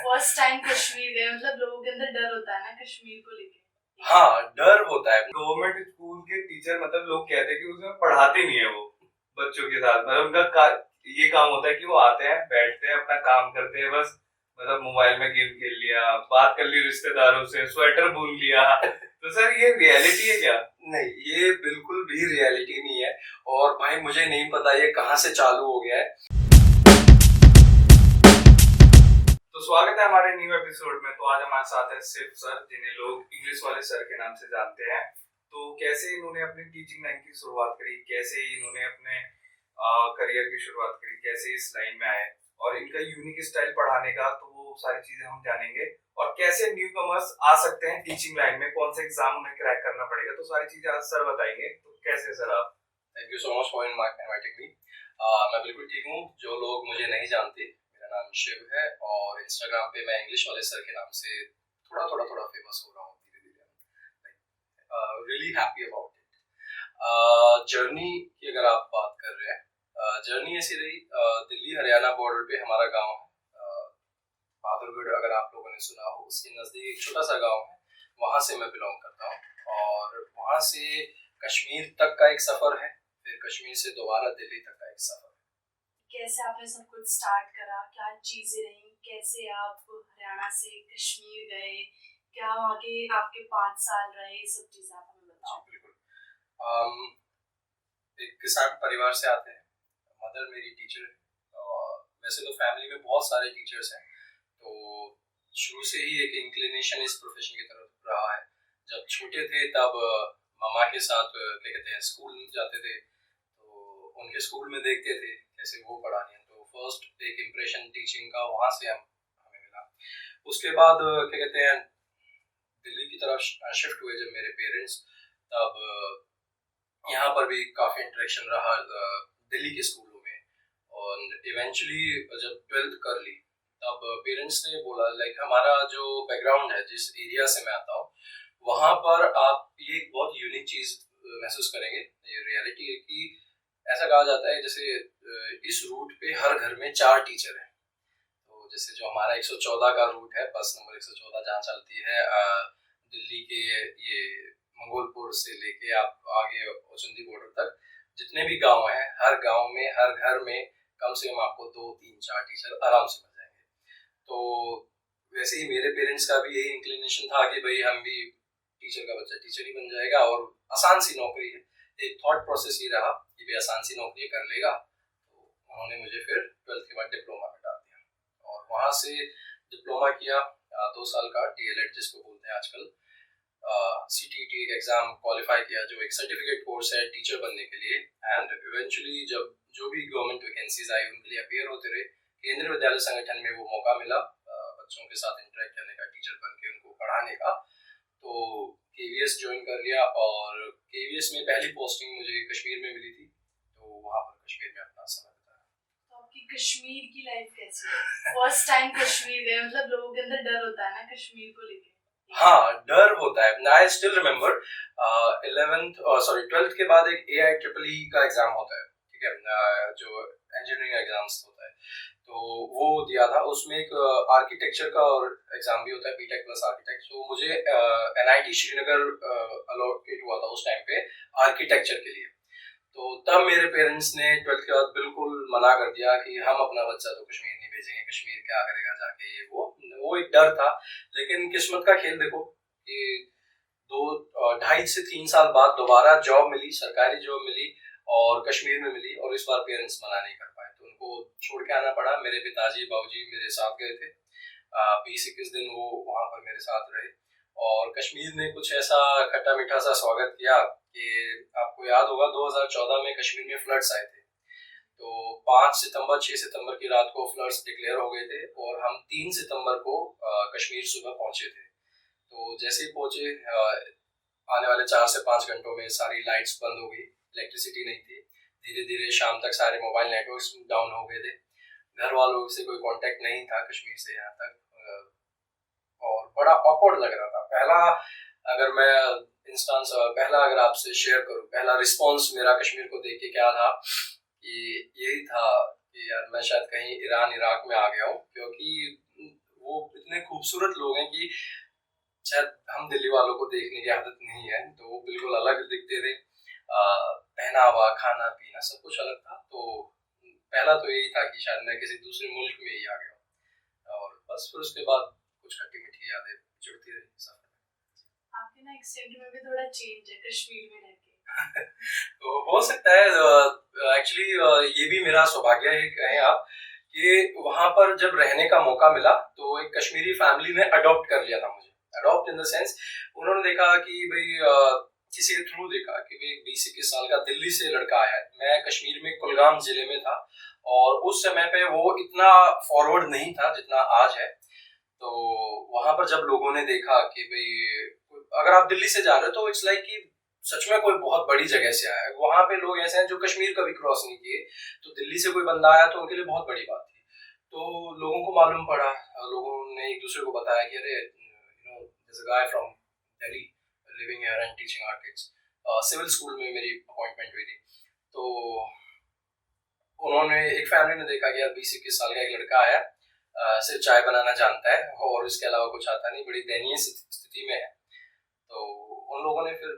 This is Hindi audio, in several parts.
फर्स्ट टाइम कश्मीर गए, मतलब लोगों के अंदर डर होता है ना कश्मीर को लेके। हाँ, डर होता है। गवर्नमेंट स्कूल के टीचर मतलब लोग कहते हैं कि उसमें पढ़ाते नहीं है वो बच्चों के साथ। मतलब उनका ये काम होता है कि वो आते हैं, बैठते हैं, अपना काम करते हैं बस। मतलब मोबाइल में गेम खेल लिया, बात कर ली रिश्तेदारों से, स्वेटर बुन लिया। तो सर ये रियलिटी है क्या? नहीं, ये बिल्कुल भी रियलिटी नहीं है। और भाई मुझे नहीं पता ये कहाँ से चालू हो गया है। तो स्वागत है हमारे न्यू एपिसोड में। तो आज हमारे साथ है सिर्फ सर, जिन्हें लोग इंग्लिश वाले सर के नाम से जानते हैं। तो कैसे इन्होंने अपनी टीचिंग लाइन की शुरुआत करी, कैसे इन्होंने अपने करियर की शुरुआत करी, कैसे इस लाइन में आए और इनका यूनिक स्टाइल पढ़ाने का, तो वो सारी चीजें हम जानेंगे। और कैसे न्यू कमर्स आ सकते हैं टीचिंग लाइन में, कौन सा एग्जाम उन्हें क्रैक करना पड़ेगा, तो सारी चीजें आज सर बताएंगे। तो कैसे सर आप? Thank you so much for inviting me. मैं बिल्कुल ठीक हूँ। जो लोग मुझे नहीं जानते, मेरा नाम शिव है और इंस्टाग्राम पे मैं इंग्लिश वाले सर के नाम से थोड़ा फेमस हो रहा हूँ धीरे धीरे। Really happy about it. Journey की अगर आप बात कर रहे हैं, जर्नी ऐसी रही। दिल्ली हरियाणा बॉर्डर पे हमारा गांव है, बहादुरगढ़, अगर आप लोगों ने सुना हो। उसके नज़दीक एक छोटा सा गांव है, वहाँ से मैं बिलोंग करता हूँ। और वहाँ से कश्मीर तक का एक सफ़र है, फिर कश्मीर से दोबारा दिल्ली तक का एक सफ़र है। कैसे आपने सब कुछ स्टार्ट करा, क्या चीजें रही, कैसे आप हरियाणा से कश्मीर गए, क्या वहाँ के आपके 5 साल रहे, सब चीजें आप हमें बताओ। बिल्कुल। एक किसान परिवार से आते हैं। मदर मेरी टीचर है और वैसे तो फैमिली में बहुत सारे टीचर्स हैं, तो शुरू से ही एक इंक्लिनेशन इस प्रोफेशन की तरफ रहा है। जब छोटे थे तब मामा के साथ क्या कहते हैं स्कूल जाते थे, तो उनके स्कूल में देखते थे कैसे वो पढ़ाने हैं। तो फर्स्ट एक इम्प्रेशन टीचिंग का वहाँ से हमें मिला। उसके बाद क्या कहते हैं दिल्ली की तरफ शिफ्ट हुए जब मेरे पेरेंट्स, तब यहाँ पर भी काफ़ी इंटरेक्शन रहा दिल्ली के स्कूलों में। और इवेंचुअली जब 12th कर ली, तब पेरेंट्स ने बोला लाइक हमारा जो बैकग्राउंड है, जिस एरिया से मैं आता हूँ, वहाँ पर आप ये एक बहुत यूनिक चीज़ महसूस करेंगे। ये रियलिटी है कि ऐसा कहा जाता है जैसे इस रूट पे हर घर में 4 टीचर हैं। तो जैसे जो हमारा 114 का रूट है, बस नंबर 114 जहाँ चलती है दिल्ली के ये मंगोलपुर से लेके आप आगे औचंदी बॉर्डर तक, जितने भी गांव हैं, हर गांव में हर घर में कम से कम आपको 2 3 4 टीचर आराम से मिल जाएंगे। तो वैसे ही मेरे पेरेंट्स का भी यही इंक्लिनेशन था कि भाई हम भी टीचर का बच्चा टीचर ही बन जाएगा और आसान सी नौकरी है। एक थॉट प्रोसेस ये रहा कि भाई आसान सी नौकरी कर लेगा। तो उन्होंने मुझे फिर 12th के बाद डिप्लोमा में डाल दिया और वहाँ से डिप्लोमा किया 2 साल का, DLED जिसको बोलते हैं आजकल। CTET एक एग्जाम क्वालिफाई किया, जो एक सर्टिफिकेट कोर्स है टीचर बनने के लिए। एंड इवेंचुअली जब जो भी गवर्नमेंट वैकेंसीज आई उनके लिए अपेयर होते रहे, केंद्रीय विद्यालय संगठन में वो मौका मिला बच्चों के साथ इंटरेक्ट करने का, टीचर बन के उनको पढ़ाने का। तो KVS ज्वाइन कर लिया और KVS में पहली पोस्टिंग मुझे कश्मीर में मिली थी, तो वहाँ पर कश्मीर में अपना समय बिताया। तो आपकी कश्मीर की लाइफ कैसी है? फर्स्ट टाइम कश्मीर गए, मतलब लोगों के अंदर डर होता है ना कश्मीर को लेके। हाँ, डर होता है। आई स्टिल रिमेम्बर 12th के बाद एक AIEEE का एग्जाम होता है, ठीक है, जो इंजीनियरिंग एग्जाम्स होता है, तो वो दिया था। उसमें एक आर्किटेक्चर का और एग्जाम भी होता है, BTech प्लस आर्किटेक्ट। तो मुझे NIT श्रीनगर अलॉकेट हुआ था उस टाइम पे आर्किटेक्चर के लिए। तो तब मेरे पेरेंट्स ने 12th के बाद बिल्कुल मना कर दिया कि हम अपना बच्चा तो कश्मीर नहीं भेजेंगे, कश्मीर क्या करेगा जाके, ये वो एक डर था। लेकिन किस्मत का खेल देखो कि 2.5 से 3 साल बाद दोबारा जॉब मिली, सरकारी जॉब मिली और कश्मीर में मिली। और इस बार पेरेंट्स मना नहीं कर पाए, तो उनको छोड़ के आना पड़ा। मेरे पिताजी बाबूजी मेरे साथ गए थे, 20-21 दिन वो वहाँ पर मेरे साथ रहे। और कश्मीर ने कुछ ऐसा खट्टा मीठा सा स्वागत किया कि आपको याद होगा 2014 में कश्मीर में फ्लड्स आए थे। तो 5 सितंबर 6 सितंबर की रात को फ्लड्स डिक्लेयर हो गए थे और हम 3 सितंबर को कश्मीर सुबह पहुंचे थे। तो जैसे ही पहुंचे, आने वाले 4 से 5 घंटों में सारी लाइट्स बंद हो गई, इलेक्ट्रिसिटी नहीं थी। धीरे धीरे शाम तक सारे मोबाइल नेटवर्क्स डाउन हो गए थे, घर वालों से कोई कांटेक्ट नहीं था कश्मीर से यहाँ तक। और बड़ा ऑकवर्ड लग रहा था। पहला अगर आपसे शेयर करूं, पहला रिस्पांस मेरा कश्मीर को देख के क्या था कि यही था कि यार मैं शायद कहीं ईरान इराक में आ गया हूँ, क्योंकि वो खूबसूरत लोग हैं कि शायद हम दिल्ली वालों को देखने की आदत नहीं है, तो वो बिल्कुल अलग दिखते थे। पहनावा, खाना पीना सब कुछ अलग था। तो पहला तो यही था कि शायद मैं किसी दूसरे मुल्क में ही आ गया हूँ, और बस फिर उसके बाद कुछ खट्टी मीठी यादें जुड़ती रही सफर में। आपके ना एक्सेंट में भी थोड़ा चेंज है कश्मीर में रह के। तो हो सकता है एक्चुअली ये भी मेरा सौभाग्य है कहें आप, कि वहां पर जब रहने का मौका मिला तो एक कश्मीरी फैमिली ने अडॉप्ट कर लिया था मुझे। अडॉप्ट इन द सेंस, उन्होंने देखा कि भाई किसी के थ्रू देखा कि भाई 20-21 साल का दिल्ली से लड़का आया है। मैं कश्मीर में कुलगाम जिले में था, और उस समय पे वो इतना फॉरवर्ड नहीं था जितना आज है। तो वहां पर जब लोगों ने देखा कि भाई अगर आप दिल्ली से जा रहे हो तो इट्स लाइक कि सच में कोई बहुत बड़ी जगह से आया है। वहां पे लोग ऐसे हैं जो कश्मीर कभी क्रॉस नहीं किए, तो दिल्ली से कोई बंदा आया तो उनके लिए बहुत बड़ी बात थी। तो लोगों को मालूम पड़ा, लोगों ने एक दूसरे को बताया कि अरे there's a guy from Delhi living here and teaching our kids। Civil school में मेरी अपॉइंटमेंट हुई थी, तो उन्होंने एक फैमिली ने देखा कि यार 20-21 साल का एक लड़का आया, सिर्फ चाय बनाना जानता है और इसके अलावा कुछ आता नहीं, बड़ी दयनीय स्थिति में है। तो उन लोगों ने फिर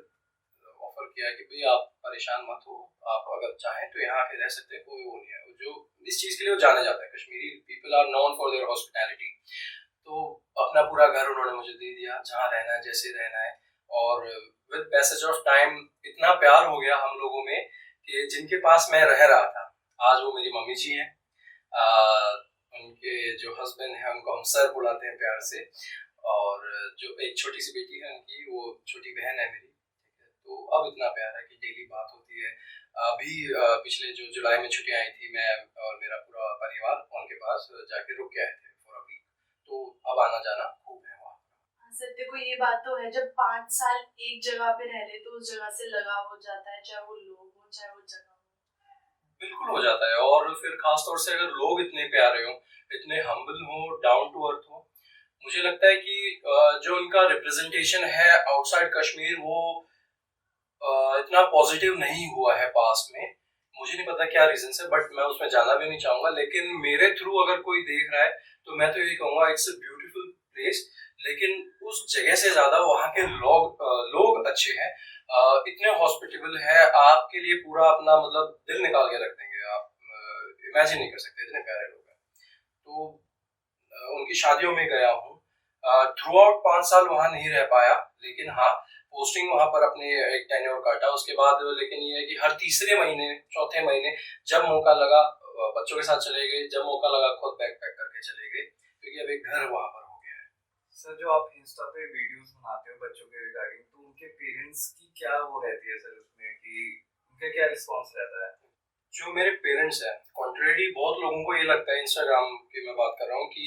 ऑफर किया कि भाई आप परेशान मत हो, आप अगर चाहें तो यहाँ के रह सकते हैं, कोई वो नहीं है। जो इस चीज़ के लिए वो जाने जाता है, Kashmiri people are known for their hospitality. तो अपना पूरा घर उन्होंने मुझे दे दिया, जहाँ रहना है, जैसे रहना है। और विद पैसेज ऑफ टाइम इतना प्यार हो गया हम लोगों में कि जिनके पास मैं रह रहा था आज वो मेरी मम्मी जी हैं। उनके जो हस्बैंड हैं उनको हम सर बुलाते हैं प्यार से, और जो एक छोटी सी बेटी है उनकी, वो छोटी बहन है मेरी। तो अब इतना प्यार है कि डेली बात होती है। अभी पिछले जो जुलाई में छुट्टियां आई थी, मैं और मेरा पूरा परिवार उनके पास जाके रुक के आए थे फॉर अ वीक। तो अब आना जाना खूब है वहाँ। सर देखो ये बात तो है, जब 5 साल एक जगह पे रह ले तो उस जगह से लगाव हो जाता है, चाहे वो लोग हो चाहे वो जगह हो। बिल्कुल हो जाता है, और फिर खास तौर से अगर लोग इतने प्यारे हों, इतने हम्बल हों, डाउन टू अर्थ हों। मुझे लगता है कि जो उनका रिप्रेजेंटेशन है आउटसाइड कश्मीर, वो इतना पॉजिटिव नहीं हुआ है पास्ट में। मुझे नहीं पता क्या रीजन है, बट मैं उसमें जाना भी नहीं चाहूंगा। लेकिन मेरे थ्रू अगर कोई देख रहा है तो मैं तो यही कहूंगा, इट्स अ ब्यूटीफुल प्लेस। लेकिन उस जगह से ज्यादा वहाँ के लोग अच्छे हैं, इतने हॉस्पिटेबल है, आपके लिए पूरा अपना मतलब दिल निकाल के रख देंगे। आप इमेजिन नहीं कर सकते, इतने प्यारे लोग हैं। तो उनकी शादियों में गया हूँ। थ्रू आउट 5 साल वहाँ नहीं रह पाया, लेकिन हाँ पोस्टिंग वहाँ पर अपने एक टेन्योर काटा उसके बाद। लेकिन ये है कि हर तीसरे महीने, चौथे महीने जब मौका लगा बच्चों के साथ चले गए, जब मौका लगा खुद बैग पैक करके चले गए, क्योंकि अब एक घर वहाँ पर हो गया है। सर जो आप इंस्टा पे वीडियोस बनाते हो बच्चों के रिगार्डिंग, तो उनके पेरेंट्स की क्या वो रहती है सर उसमें, कि उनका क्या रिस्पॉन्स रहता है? जो मेरे पेरेंट्स हैं, कॉन्ट्रेरी बहुत लोगों को ये लगता है, इंस्टाग्राम की मैं बात कर रहा हूँ, कि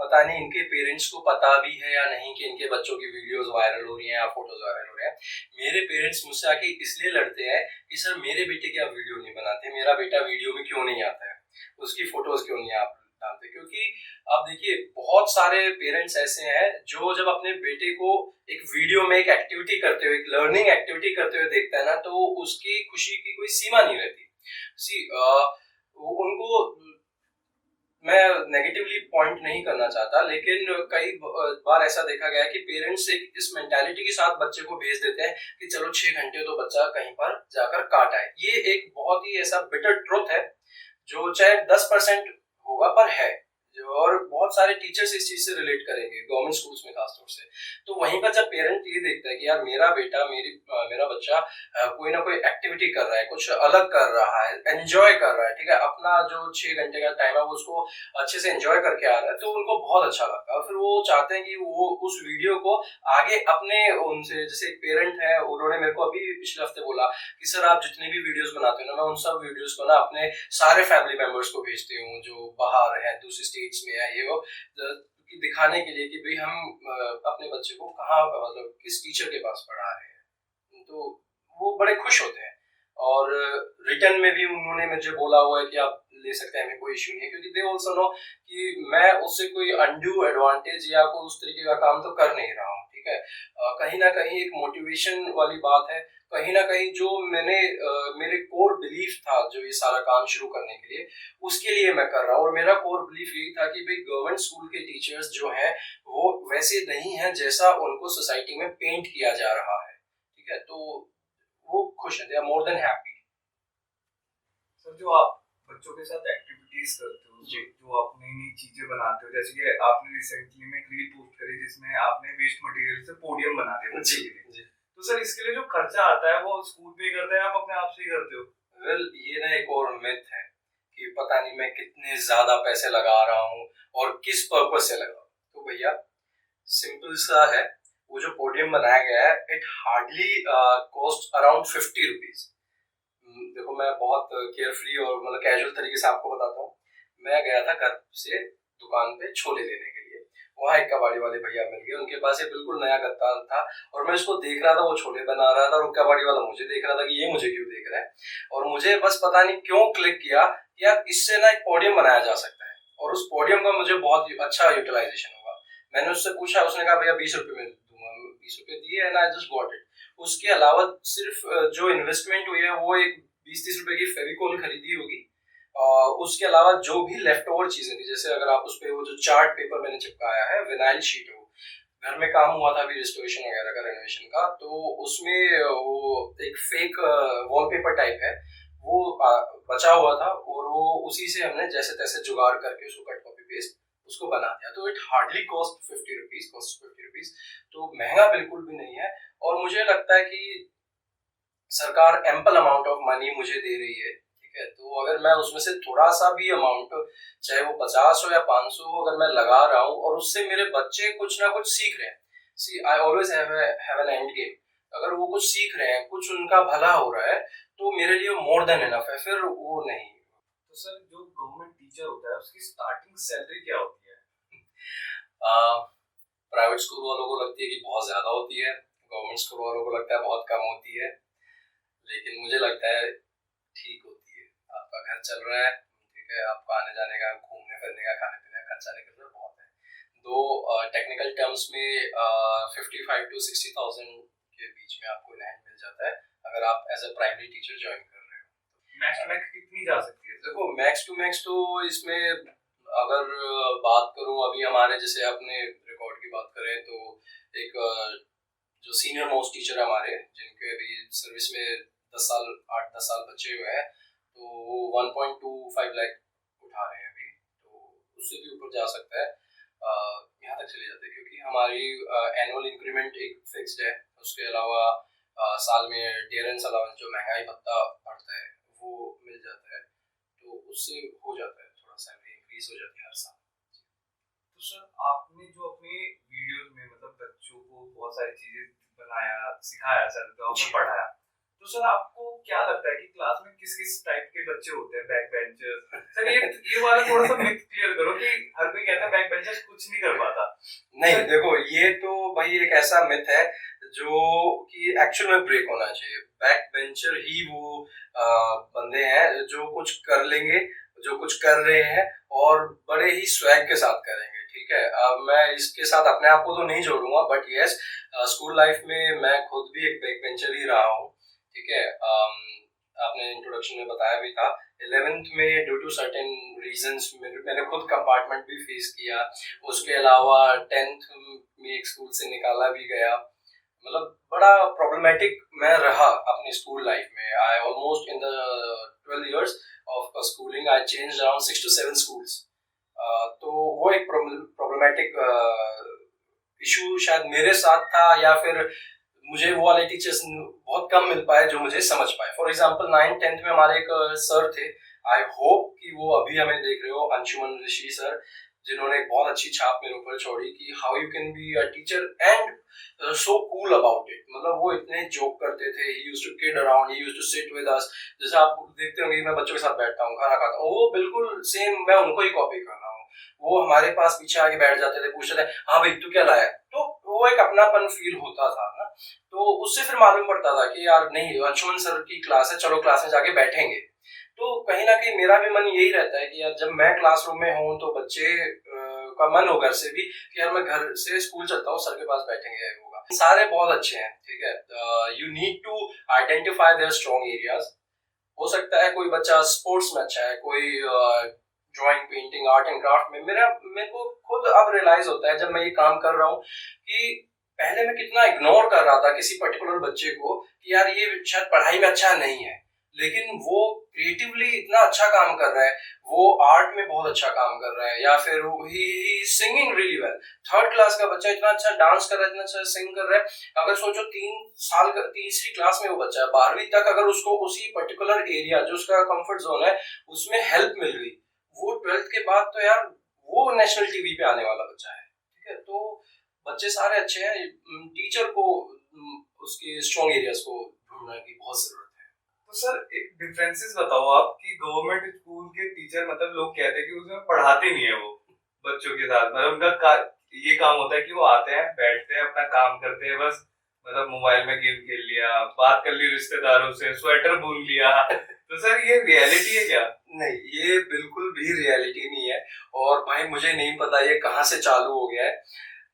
पता नहीं इनके पेरेंट्स को पता भी है या नहीं कि इनके बच्चों की वीडियोस वायरल हो रही हैं या फोटोज वायरल हो रहे हैं। मेरे पेरेंट्स मुझसे आके इसलिए लड़ते हैं कि सर मेरे बेटे की आप वीडियो नहीं बनाते, मेरा बेटा वीडियो में क्यों नहीं आता है, उसकी फोटोज क्यों नहीं आप डालते। क्योंकि आप देखिए बहुत सारे पेरेंट्स ऐसे हैं जो जब अपने बेटे को एक वीडियो में एक एक्टिविटी करते हुए, एक लर्निंग एक्टिविटी करते हुए देखता है ना, तो उसकी खुशी की कोई सीमा नहीं रहती। उनको मैं नेगेटिवली पॉइंट नहीं करना चाहता, लेकिन कई बार ऐसा देखा गया है कि पेरेंट्स एक इस मेंटालिटी के साथ बच्चे को भेज देते हैं कि चलो 6 घंटे तो बच्चा कहीं पर जाकर काट आए। ये एक बहुत ही ऐसा बिटर ट्रुथ है जो चाहे 10% होगा पर है, जो और बहुत सारे टीचर्स इस चीज से रिलेट करेंगे गवर्नमेंट स्कूल्स में खासतौर से। तो वहीं पर जब पेरेंट ये देखता है कि यार मेरा बेटा, मेरा बच्चा कोई ना कोई एक्टिविटी कर रहा है, कुछ अलग कर रहा है, एंजॉय कर रहा है, ठीक है, अपना जो 6 घंटे का टाइम है वो उसको अच्छे से एंजॉय करके आ रहा है, तो उनको बहुत अच्छा लगता है। और फिर वो चाहते हैं कि वो उस वीडियो को आगे अपने उनसे, जैसे एक पेरेंट है उन्होंने मेरे को अभी पिछले हफ्ते बोला कि सर आप जितनी भी वीडियोस बनाते हो ना, मैं उन सब वीडियोस को ना अपने सारे फैमिली मेंबर्स को भेजती हूँ जो बाहर है, दूसरी स्टेट्स में है, ये वो दिखाने के लिए कि भाई हम अपने बच्चे को कहाँ मतलब किस टीचर के पास पढ़ा रहे हैं। तो वो बड़े खुश होते हैं, और रिटर्न में भी उन्होंने मुझे बोला हुआ है कि आप ले सकते हैं, हमें कोई इश्यू नहीं है, क्योंकि दे ऑल्सो नो कि मैं उससे कोई अनड्यू एडवांटेज या कोई उस तरीके का काम तो कर नहीं रहा हूँ, ठीक है। कहीं ना कहीं एक मोटिवेशन वाली बात है, कहीं ना कहीं जो मेरे कोर बिलीफ था जो ये सारा काम शुरू करने के लिए, उसके लिए मैं कर रहा हूँ। और मेरा कोर बिलीफ यही था कि भाई गवर्नमेंट स्कूल के टीचर्स जो हैं वो वैसे नहीं है जैसा उनको सोसाइटी में पेंट किया जा रहा है, ठीक है। तो वो खुश है, they are more than happy. Sir जो आप बच्चों के साथ एक्टिविटीज करते हो, जी। जो आप नई नई चीजें बनाते हो, जैसे कि आपने रिसेंटली में एक रील पोस्ट करी जिसमें आपने वेस्ट मटेरियल से पोडियम बना दिया बच्चों जी के लिए। जी। तो सर इसके लिए जो खर्चा आता है वो स्कूल पे करता है, आप अपने आप से ही करते हो? वेल ये ना एक और मिथ है कि पता नहीं मैं कितने ज्यादा पैसे लगा रहा हूँ और किस पर्पज से लगा रहा हूँ। तो भैया सिंपल सा है, वो जो पोडियम बनाया गया है it hardly cost around 50 rupees. देखो मैं बहुत केयरफ्री और मतलब कैजुअल तरीके से आपको बताता हूँ। मैं गया था घर से दुकान पे छोले लेने के लिए, वहाँ एक कबाड़ी वाले भैया मिल गए, उनके पास ये बिल्कुल नया गत्ता था और मैं उसको देख रहा था, वो छोले बना रहा था और कबाड़ी वाला मुझे देख रहा था कि ये मुझे क्यों देख रहा है। और मुझे बस पता नहीं क्यों क्लिक किया कि यार इससे ना एक पोडियम बनाया जा सकता है और उस पोडियम का मुझे बहुत अच्छा यूटिलाइजेशन होगा। मैंने उससे पूछा, उसने कहा भैया 20 रुपए में दूंगा, 20 रुपए दिए and I just got it. उसके अलावा सिर्फ जो इन्वेस्टमेंट हुई है वो एक 20-30 रुपए की फेविकोल खरीदी होगी। उसके अलावा जो भी लेफ्ट ओवर चीजें थी, जैसे अगर आप उस पे वो जो चार्ट पेपर मैंने चिपकाया है, विनाइल शीट हो, घर में काम हुआ था अभी रिस्टोरेशन वगैरह का, रेनोवेशन का, तो उसमें वो एक फेक वॉलपेपर टाइप है वो बचा हुआ था और वो उसी से हमने जैसे तैसे जुगाड़ करके उसको कट कॉपी पेस्ट उसको बना दिया। तो इट हार्डली कॉस्ट 50 रुपीज, तो महंगा बिल्कुल भी नहीं है। और मुझे लगता है कि सरकार एम्पल अमाउंट ऑफ मनी मुझे दे रही है, ठीक है। तो अगर मैं उसमें से थोड़ा सा भी अमाउंट, चाहे वो 50 हो या 500 हो, अगर मैं लगा रहा हूँ और उससे मेरे बच्चे कुछ ना कुछ सीख रहे हैं, see I always have an end game, अगर वो कुछ सीख रहे हैं, कुछ उनका भला हो रहा है, तो मेरे लिए मोर देन इनफ है, फिर वो नहीं। तो सर जो गवर्नमेंट टीचर होता है उसकी स्टार्टिंग सैलरी क्या होती है? प्राइवेट स्कूल वालों को लगती है कि बहुत ज्यादा होती है, गवर्नमेंट स्कूल वालों को लगता है बहुत कम होती है, लेकिन मुझे लगता है ठीक होती है। आपका घर चल रहा है, ठीक है, आपका आने जाने का, घूमने फिरने का, खाने पीने का खर्चा निकल रहा है, बहुत है। दो टेक्निकल टर्म्स में 55 to 60,000 के बीच में आपको लैंड मिल जाता है अगर आप as a primary teacher join कर रहे हो। मैक्स टू मैक्स कितनी जा सकती है? देखो मैक्स टू मैक्स तो इसमें अगर बात करूं, अभी हमारे जैसे आपने रिकॉर्ड की बात करें तो एक जो सीनियर मोस्ट टीचर हमारे, जिनके अभी सर्विस में 8-10 साल बचे हुए हैं, तो वो 1.25 लाख उठा रहे हैं अभी, तो उससे भी ऊपर जा सकता है, यहाँ तक चले जाते हैं, क्योंकि हमारी एनुअल इंक्रीमेंट एक फिक्स्ड है। उसके अलावा साल में डियरेंस अलाउंस जो महंगाई भत्ता बढ़ता है वो मिल जाता है, तो उससे हो जाता है, थोड़ा सैलरी इंक्रीज हो जाती है हर साल। तो सर आपने जो अपने वीडियोस में मतलब बच्चों को बहुत सारी चीजें बनाया, सिखाया, सर तो आपने पढ़ाया, तो सर आपको क्या लगता है कि क्लास में किस किस टाइप के बच्चे होते हैं? Back benchers? सर ये वाला थोड़ा सा मिथ क्लियर करो कि हर कोई कहता है बैक बेंचर्स कुछ नहीं कर पाता। नहीं देखो, ये तो भाई एक ऐसा मिथ है जो कि एक्चुअल में ब्रेक होना चाहिए। बैक बेंचर ही वो बंदे हैं जो कुछ कर लेंगे, जो कुछ कर रहे हैं और बड़े ही स्वैग के साथ करेंगे, ठीक है। मैं इसके साथ अपने आप को तो नहीं जोड़ूंगा, बट यस, स्कूल लाइफ में मैं खुद भी एक बैक बेंचर ही रहा हूँ, ठीक है। आपने इंट्रोडक्शन में बताया भी था, 11th में ड्यू टू सर्टेन रीजंस मैंने खुद कंपार्टमेंट भी फेस किया। उसके अलावा 10th में एक स्कूल से निकाला भी गया, मतलब बड़ा प्रॉब्लमेटिक मैं रहा अपनी स्कूल लाइफ में। I almost in the 12 years of schooling I changed around 6 to 7 schools। तो वो एक प्रॉब्लमेटिक इशू शायद मेरे साथ था, या फिर मुझे वो वाले टीचर्स बहुत कम मिल पाए जो मुझे समझ पाए। फॉर एग्जांपल 9th-10th में हमारे एक सर थे, आई होप कि वो अभी हमें देख रहे हो, अंशुमन ऋषि सर, जिन्होंने एक बहुत अच्छी छाप मेरे ऊपर छोड़ी कि how you can be a teacher and so cool about it. मतलब वो इतने जोक करते थे, he used to kid around, he used to sit with us. जैसे आप देखते होंगे मैं बच्चों के साथ बैठता हूँ, खाना खाता हूँ, वो बिल्कुल सेम मैं उनको ही कॉपी कर रहा हूँ। वो हमारे पास पीछे आके बैठ जाते थे, पूछते थे हाँ भाई तू क्या लाया, तो वो एक अपनापन फील होता था ना। तो उससे फिर मालूम पड़ता था कि यार नहीं, अंशुमन सर की क्लास है, चलो क्लास में जाके बैठेंगे। तो कहीं ना कहीं मेरा भी मन यही रहता है कि यार जब मैं क्लासरूम में हूँ तो बच्चे का मन हो घर से भी कि यार मैं घर से स्कूल चलता हूँ, सर के पास बैठेंगे, होगा। सारे बहुत अच्छे हैं, ठीक है। You need to identify their strong areas. हो सकता है कोई बच्चा स्पोर्ट्स में अच्छा है, कोई drawing, painting, art and craft में मेरे को खुद अब रियलाइज होता है जब मैं ये काम कर रहा हूँ कि पहले मैं कितना इग्नोर कर रहा था किसी पर्टिकुलर बच्चे को कि यार ये शायद पढ़ाई में अच्छा नहीं है, लेकिन वो क्रिएटिवली इतना अच्छा काम कर रहा है, वो आर्ट में बहुत अच्छा काम कर रहा है, या फिर he singing really well. 3rd class का बच्चा इतना अच्छा डांस कर रहा है, इतना अच्छा सिंग कर रहा है। अगर सोचो 3 साल 3री क्लास में वो बच्चा है, 12वीं तक अगर उसको उसी पर्टिकुलर एरिया जो उसका कंफर्ट जोन है उसमें हेल्प मिल गई, वो 12th के बाद तो यार वो नेशनल टीवी पे आने वाला बच्चा है। ठीक है, तो बच्चे सारे अच्छे हैं, टीचर को उसके स्ट्रॉन्ग एरियाज को ढूंढने की बहुत जरूरत है। तो सर एक डिफरेंसेस बताओ आप कि गवर्नमेंट स्कूल के टीचर मतलब लोग कहते हैं कि उसमें पढ़ाते नहीं है वो बच्चों के साथ, मतलब उनका ये काम होता है कि वो आते हैं बैठते हैं अपना काम करते हैं बस, मतलब मोबाइल में गेम खेल लिया, बात कर ली रिश्तेदारों से, स्वेटर बुन लिया। तो सर ये रियलिटी है क्या? नहीं, ये बिल्कुल भी रियलिटी नहीं है। और भाई मुझे नहीं पता ये कहाँ से चालू हो गया है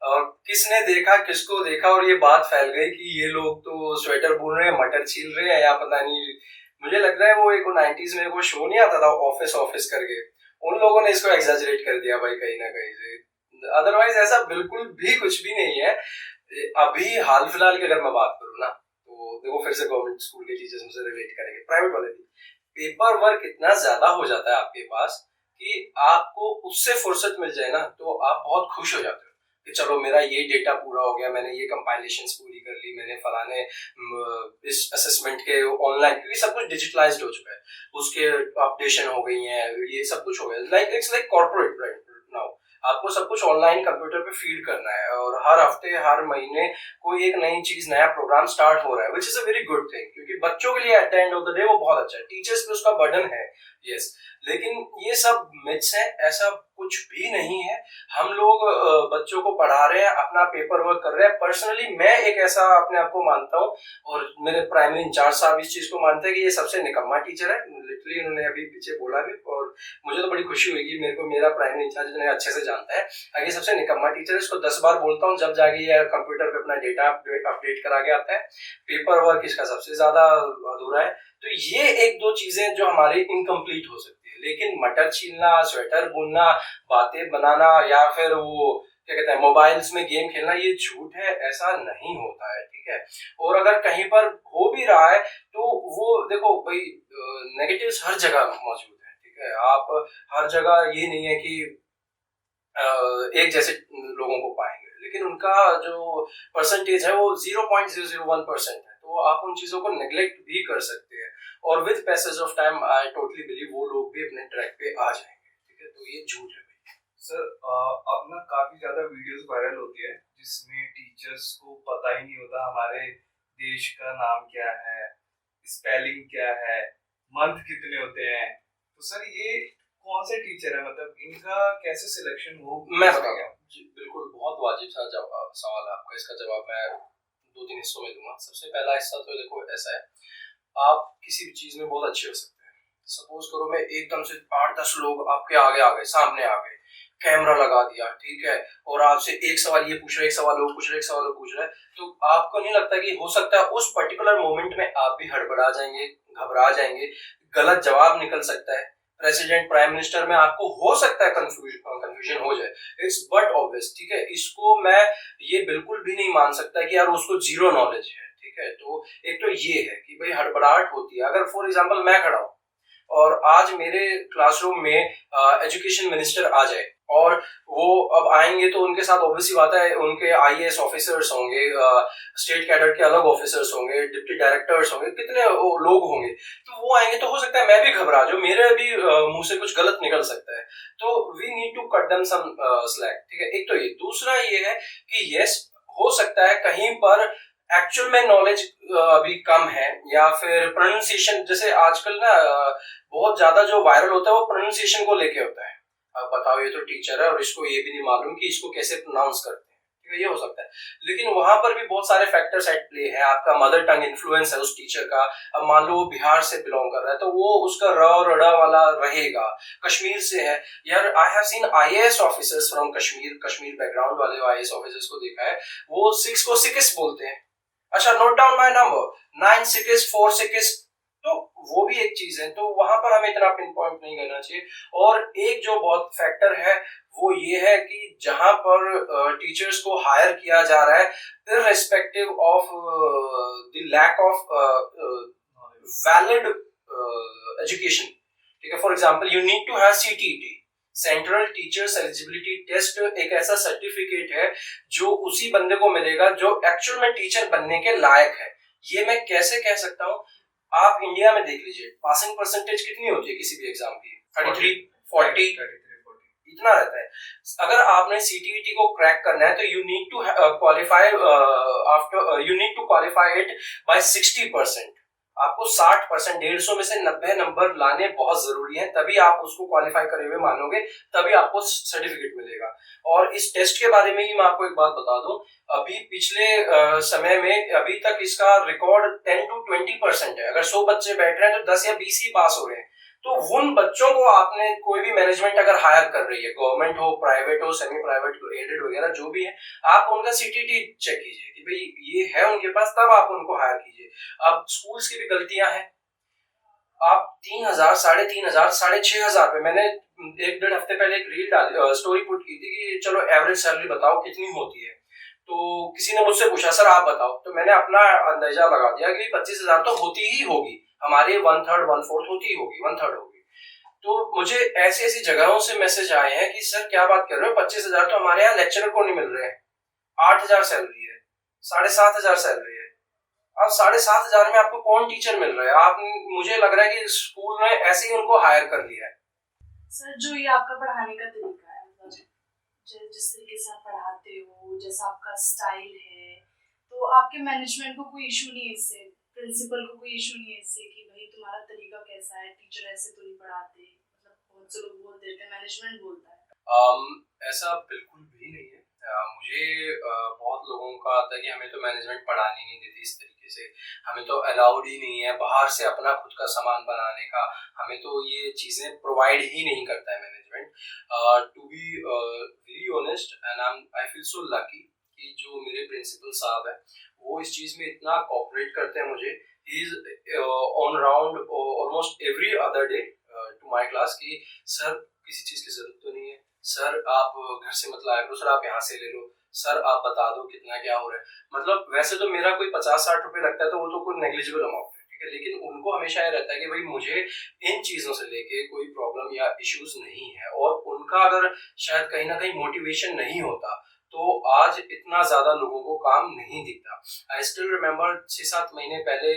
और किसने देखा, किसको देखा और ये बात फैल गई कि ये लोग तो स्वेटर बुन रहे हैं, मटर छील रहे हैं, या पता नहीं। मुझे लग रहा है वो एक 90s में वो शो नहीं आता था ऑफिस ऑफिस करके, उन लोगों ने इसको एग्जैजरेट कर दिया भाई कहीं ना कहीं से। अदरवाइज ऐसा बिल्कुल भी कुछ भी नहीं है। अभी हाल फिलहाल की अगर मैं बात करूँ ना, तो देखो फिर से गवर्नमेंट स्कूल के टीचर्स मुझसे रिलेट करेंगे, प्राइवेट वाले भी पेपर वर्क इतना ज्यादा हो जाता है आपके पास कि आपको उससे फुर्सत मिल जाए ना तो आप बहुत खुश हो जाते हो कि चलो मेरा ये डेटा पूरा हो गया, मैंने ये कंपाइलेशंस पूरी कर ली, मैंने फलाने इस असेसमेंट के ऑनलाइन, क्योंकि सब कुछ डिजिटलाइज्ड हो चुका है, उसके अपडेशन हो गई है, ये सब कुछ हो गया, like it's like corporate right now. आपको सब कुछ ऑनलाइन कंप्यूटर पे फीड करना है और हर हफ्ते हर महीने कोई एक नई चीज, नया प्रोग्राम स्टार्ट हो रहा है, which is a very good thing, क्योंकि बच्चों के लिए at the end of the day वो बहुत अच्छा है, टीचर्स पे उसका बर्डन है, यस। लेकिन ये सब मिथ्स है, ऐसा कुछ भी नहीं है। हम लोग बच्चों को पढ़ा रहे हैं, अपना पेपर वर्क कर रहे हैं। पर्सनली मैं एक ऐसा अपने आप को मानता हूँ और मेरे प्राइमरी इंचार्ज साहब इस चीज को मानते हैं कि ये सबसे निकम्मा टीचर है, लिटरली उन्होंने अभी पीछे बोला भी, और मुझे तो बड़ी खुशी हुई कि मेरे को मेरा प्राइमरी इंचार्ज इन्हें अच्छे से जानता है, आगे सबसे निकम्मा टीचर है। इसको 10 बार बोलता हूँ जब जाके ये कंप्यूटर पे अपना डेटा अपडेट करा के आता है, पेपर वर्क इसका सबसे ज्यादा अधूरा है। तो ये एक दो चीजें जो हमारी इनकम्प्लीट हो सकती है, लेकिन मटर छीलना, स्वेटर बुनना, बातें बनाना, या फिर वो क्या कहते हैं मोबाइल्स में गेम खेलना, ये झूठ है, ऐसा नहीं होता है। ठीक है, और अगर कहीं पर हो भी रहा है तो वो देखो भाई नेगेटिव्स हर जगह मौजूद है। ठीक है, आप हर जगह ये नहीं है कि एक जैसे लोगों को पाएंगे, लेकिन उनका जो परसेंटेज है वो 0.001% है, तो आप उन चीजों को नेग्लेक्ट भी कर सकते हैं और with passage of time I totally believe वो लोग भी अपने ट्रैक पे आ जाएंगे। ठीक है, तो ये झूठ है भाई। सर अब ना काफी ज्यादा वीडियोस वायरल होती है जिसमें टीचर्स को पता ही नहीं होता हमारे देश का नाम क्या है, स्पेलिंग क्या है, मंथ कितने होते हैं। तो सर ये कौन से टीचर है, मतलब इनका कैसे सिलेक्शन हो? मैं बताऊंगा जी, बिल्कुल बहुत वाजिब सा सवाल है आपका। इसका जवाब मैं 2-3 हिस्सों में दूंगा। सबसे पहला हिस्सा तो देखो ऐसा है, आप किसी भी चीज में बहुत अच्छे हो सकते हैं। सपोज करो मैं एकदम से 8-10 लोग आपके आगे आ गए, सामने आ गए, कैमरा लगा दिया, ठीक है, और आपसे एक सवाल ये पूछ रहे, एक सवाल वो पूछ रहे, एक सवाल वो पूछ रहे, तो आपको नहीं लगता कि हो सकता है उस पर्टिकुलर मोमेंट में आप भी हड़बड़ा जाएंगे, घबरा जाएंगे, गलत जवाब निकल सकता है, प्रेसिडेंट प्राइम मिनिस्टर में आपको हो सकता है कंफ्यूजन हो जाए, इट्स बट ऑब्वियस। ठीक है, इसको मैं ये बिल्कुल भी नहीं मान सकता कि यार उसको जीरो नॉलेज है। ठीक है, तो एक तो ये है कि भाई हड़बड़ाहट होती है। अगर फॉर एग्जांपल मैं खड़ा हूँ और आज मेरे क्लासरूम में एजुकेशन मिनिस्टर आ जाए और वो अब आएंगे तो उनके साथ ऑब्वियसली बात है उनके आईएएस ऑफिसर्स होंगे, स्टेट कैडर के अलग ऑफिसर्स होंगे, डिप्टी डायरेक्टर्स होंगे, कितने लोग होंगे, तो वो आएंगे तो हो सकता है मैं भी घबरा जाऊं, मेरे भी मुंह से कुछ गलत निकल सकता है, तो we need to cut them some slack. ठीक है, एक तो ये। दूसरा ये है कि यस हो सकता है कहीं पर एक्चुअल में नॉलेज अभी कम है, या फिर प्रोनाउंसिएशन, जैसे आजकल ना बहुत ज्यादा जो वायरल होता है वो प्रोनाउंसिएशन को लेके होता है। अब बताओ ये तो टीचर है और इसको ये भी नहीं मालूम कि इसको कैसे प्रोनाउंस करते हैं। ठीक है, ये हो सकता है, लेकिन वहां पर भी बहुत सारे फैक्टर्स एट प्ले है। आपका मदर टंग इन्फ्लुएंस है उस टीचर का। अब मान लो वो बिहार से बिलोंग कर रहा है तो वो उसका र और ड़ वाला रहेगा। कश्मीर से है यार, I have seen IAS officers from Kashmir background वाले आईएएस ऑफिसर्स को देखा है, वो 6 को 6 बोलते हैं। अच्छा, नोट डाउन माय नंबर 9646 तो वो भी एक चीज है, तो वहां पर हमें इतना पिन पॉइंट नहीं करना चाहिए। और एक जो बहुत फैक्टर है वो ये है कि जहां पर टीचर्स को हायर किया जा रहा है irrespective of the lack of valid education, ठीक है। For example you need to have CTET, central teachers eligibility test, एक ऐसा सर्टिफिकेट है जो उसी बंदे को मिलेगा जो एक्चुअल में टीचर बनने के लायक है। ये मैं कैसे कह सकता हूँ, आप इंडिया में देख लीजिए पासिंग परसेंटेज कितनी होती है किसी भी एग्जाम की, 33, 40 इतना रहता है। अगर आपने सीटीईटी को क्रैक करना है तो you need to qualify after you need to qualify it by 60%। आपको 60%, 150 में से 90 नंबर लाने बहुत जरूरी है, तभी आप उसको क्वालिफाई करे हुए मानोगे, तभी आपको सर्टिफिकेट मिलेगा। और इस टेस्ट के बारे में ही मैं आपको एक बात बता दूं, अभी पिछले समय में अभी तक इसका रिकॉर्ड 10 to 20% है। अगर 100 बच्चे बैठ रहे हैं तो 10 या 20 ही पास हो रहे हैं। तो उन बच्चों को आपने, कोई भी मैनेजमेंट अगर हायर कर रही है, गवर्नमेंट हो, प्राइवेट हो, सेमी प्राइवेट, एडेड वगैरह जो भी है, आप उनका सीटीटी चेक कीजिए कि भाई ये है उनके पास, तब आप उनको हायर कीजिए। अब स्कूल्स की भी गलतियां हैं, आप 3,000, 3,500, 6,500 पे, मैंने 1-1.5 हफ्ते पहले एक रील डाली, स्टोरी पुट की थी कि चलो एवरेज सैलरी बताओ कितनी होती है। तो किसी ने मुझसे पूछा सर आप बताओ, तो मैंने अपना अंदाजा लगा दिया कि 25,000 तो होती ही होगी, हमारे 1/3 1/4 होती होगी, 1/3 होगी। तो मुझे ऐसी ऐसी जगहों से मैसेज आए हैं कि सर क्या बात कर रहे हो, 25,000 तो हमारे यहाँ लेक्चरर को नहीं मिल रहे हैं, 8,000 सैलरी है, 7,500 सैलरी है। अब 7,500 में आपको कौन टीचर मिल रहा है? आप, मुझे लग रहा है कि स्कूल ने ऐसे ही उनको हायर कर लिया है। सर जो ये आपका पढ़ाने का तरीका है, मतलब जिस तरीके से आप पढ़ाते हो, जैसा आपका स्टाइल है, तो आपके मैनेजमेंट को कोई इशू नहीं है इससे, प्रिंसिपल को कोई इशू नहीं है इससे कि भाई तुम्हारा तरीका कैसा है, टीचर ऐसे तो नहीं पढ़ाते, मतलब बहुत से लोग बोल देते हैं, मैनेजमेंट बोलता है। ऐसा बिल्कुल भी नहीं है। मुझे बहुत लोगों का आता है कि हमें तो मैनेजमेंट पढ़ानी नहीं देती इस तरीके से, हमें तो अलाउड ही नहीं है बाहर से अपना खुद का सामान बनाने का, हमें तो ये चीजें प्रोवाइड ही नहीं करता है management. To be very honest and I feel so lucky कि जो मेरे प्रिंसिपल साहब है वो इस चीज में इतना कोऑपरेट करते हैं मुझे। He is on round almost every other day to my class कि सर किसी चीज की जरूरत तो नहीं है, सर आप घर से मत लाया करो, सर आप यहाँ से ले लो, सर आप बता दो कितना क्या हो रहा है। मतलब वैसे तो मेरा कोई 50-60 रुपए लगता है तो वो तो कोई नेग्लिजिबल अमाउंट है, ठीक है, लेकिन उनको हमेशा ये रहता है कि भाई मुझे इन चीजों से लेके कोई प्रॉब्लम या इश्यूज नहीं है। और उनका अगर शायद कहीं ना कहीं मोटिवेशन नहीं होता तो आज इतना ज्यादा लोगों को काम नहीं दिखता। आई स्टिल रिमेम्बर 6-7 महीने पहले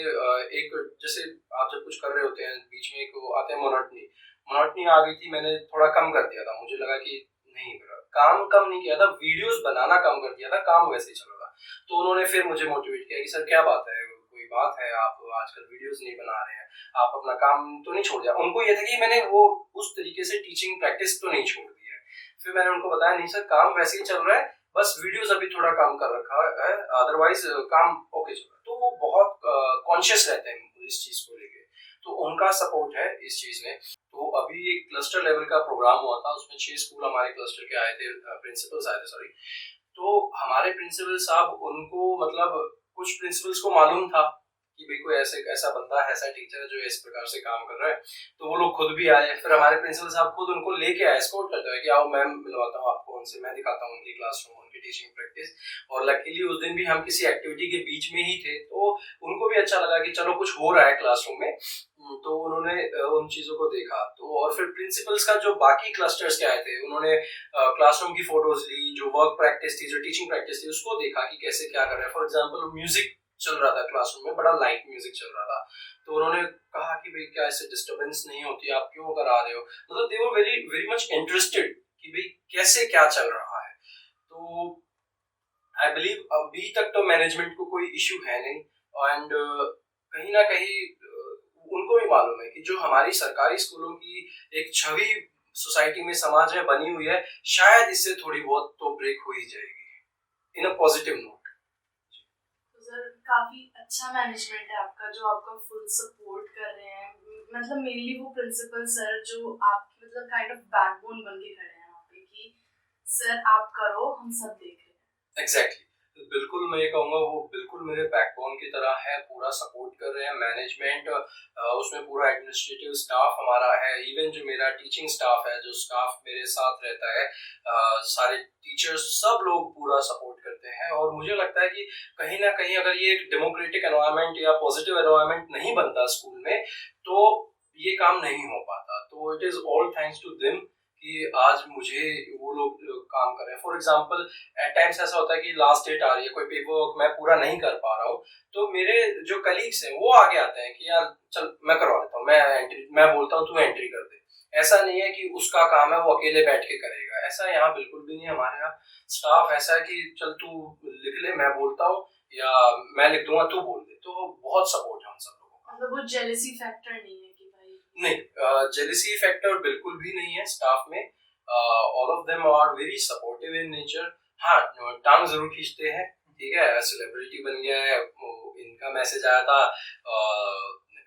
एक, जैसे आप जब कुछ कर रहे होते हैं बीच में एक आते हैं मोनोटनी आ गई थी, मैंने थोड़ा कम कर दिया था, मुझे लगा कि नहीं, काम कम नहीं किया था, वीडियोस बनाना कम कर दिया था, काम वैसे ही चल रहा था। तो उन्होंने फिर मुझे मोटिवेट किया कि सर क्या बात है, कोई बात है, आप आजकल वीडियोस नहीं बना रहे हैं, आप अपना काम तो नहीं छोड़ दिया। उनको ये था कि मैंने वो उस तरीके से टीचिंग प्रैक्टिस तो नहीं छोड़ दी है। फिर मैंने उनको बताया नहीं सर काम वैसे ही चल रहा है, बस वीडियोस अभी थोड़ा काम कर रखा है, अदरवाइज काम ओके चल रहा है। तो वो बहुत कॉन्शियस रहते हैं इस चीज को लेके, तो उनका सपोर्ट है इस चीज में। तो अभी एक क्लस्टर लेवल का प्रोग्राम हुआ था, उसमें 6 स्कूल हमारे क्लस्टर के आए थे, प्रिंसिपल्स आए थे सॉरी। तो हमारे प्रिंसिपल साहब, उनको मतलब कुछ प्रिंसिपल्स को मालूम था कि भाई कोई ऐसा बंदा है, ऐसा टीचर है जो इस प्रकार से काम कर रहा है, तो वो लोग खुद भी आए। फिर हमारे प्रिंसिपल साहब खुद उनको लेके आए, एस्कॉर्ट करते हुए कि आओ मैम मिलवाता हूँ आपको उनसे, मैं दिखाता हूँ उनकी क्लासरूम, उनकी टीचिंग प्रैक्टिस। और लकीली उस दिन भी हम किसी एक्टिविटी के बीच में ही थे, तो उनको भी अच्छा लगा कि चलो कुछ हो रहा है क्लासरूम में, तो उन्होंने उन चीजों को देखा। तो और फिर प्रिंसिपल्स का जो बाकी क्लस्टर्स के आए थे, उन्होंने क्लासरूम की फोटोज ली, जो वर्क प्रैक्टिस थी, जो टीचिंग प्रैक्टिस थी, उसको देखा कि कैसे क्या कर रहे हैं। फॉर एग्जाम्पल म्यूजिक चल रहा था क्लासरूम में, बड़ा लाइट म्यूजिक चल रहा था, तो उन्होंने कहा कि भाई क्या इससे डिस्टरबेंस नहीं होती, आप क्यों करा रहे हो, मतलब they were very very much interested कि भाई कैसे क्या चल रहा है। तो आई बिलीव अभी तक तो मैनेजमेंट को कोई इश्यू है नहीं, एंड कहीं ना कहीं उनको भी मालूम है कि जो हमारी सरकारी स्कूलों की एक छवि सोसाइटी में, समाज में बनी हुई है, शायद इससे थोड़ी बहुत तो ब्रेक हो ही जाएगी इन अ पॉजिटिव नोट। सर काफी अच्छा मैनेजमेंट है आपका, जो आपका फुल सपोर्ट कर रहे हैं, मतलब मेनली वो प्रिंसिपल सर जो आपकी मतलब काइंड ऑफ बैकबोन बन के खड़े हैं वहाँ पे कि सर आप करो, हम सब देख रहे हैं। एग्जैक्टली बिल्कुल, मैं ये कहूँगा वो बिल्कुल मेरे बैकबोन की तरह है, पूरा सपोर्ट कर रहे हैं मैनेजमेंट, उसमें पूरा एडमिनिस्ट्रेटिव स्टाफ हमारा है, इवन जो मेरा टीचिंग स्टाफ है, जो स्टाफ मेरे साथ रहता है, सारे टीचर्स सब लोग पूरा सपोर्ट करते हैं। और मुझे लगता है कि कहीं न कहीं अगर ये एक डेमोक्रेटिक एनवायरनमेंट या पॉजिटिव एनवायरनमेंट नहीं बनता स्कूल में, तो ये काम नहीं हो पाता। तो it is all thanks to them कि आज मुझे वो लोग काम कर रहे हैं। फॉर एग्जांपल एट टाइम्स ऐसा होता है कि लास्ट डेट आ रही है, कोई पेपर वर्क मैं पूरा नहीं कर पा रहा हूँ, तो मेरे जो कलीग्स हैं वो आगे आते हैं कि यार चल मैं करवा देता हूँ, मैं बोलता हूँ तू एंट्री कर दे। ऐसा नहीं है कि उसका काम है वो अकेले बैठ के करेगा, ऐसा यहाँ बिल्कुल भी नहीं है। हमारे यहाँ स्टाफ ऐसा है कि चल तू लिख ले, मैं बोलता हूँ, या मैं लिख दूंगा तू बोल दे। तो बहुत सपोर्ट है हम सब लोगों का। मतलब वो जेलसी फैक्टर नहीं है कि भाई नहीं, जेलिसी फैक्टर बिल्कुल भी नहीं है स्टाफ में। All of them are very supportive in nature. हाँ, टांग जरूर खींचते हैं, ठीक है, सेलिब्रिटी बन गया है वो, इनका मैसेज आया था,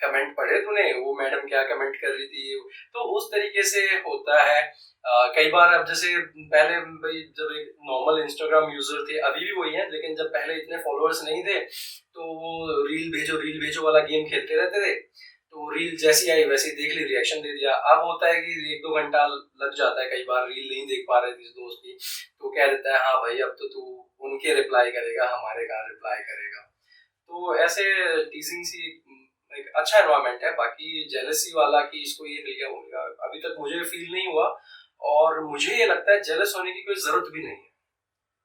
कमेंट पढ़े तूने, वो मैडम क्या कमेंट कर रही थी, तो उस तरीके से होता है। कई बार अब जैसे पहले भाई जब एक नॉर्मल इंस्टाग्राम यूजर थे, अभी भी वही है, लेकिन जब पहले इतने फॉलोअर्स नहीं थे तो वो रील भेजो वाला गेम खेलते रहते थे। तो रील जैसी आई वैसे ही देख ली, रिएक्शन दे दिया। अब होता है कि 1-2 घंटा लग जाता है, कई बार रील नहीं देख पा रहे थे दोस्त की, तो कह देता है हाँ भाई अब तो तू उनके रिप्लाई करेगा, हमारे कहाँ रिप्लाई करेगा। तो ऐसे टीजिंग सी एक अच्छा एनवायरनमेंट है। बाकी जेलसी वाला कि इसको ये मिल गया वो मिल गया, अभी तक मुझे फील नहीं हुआ, और मुझे ये लगता है जेलस होने की कोई जरूरत भी नहीं है।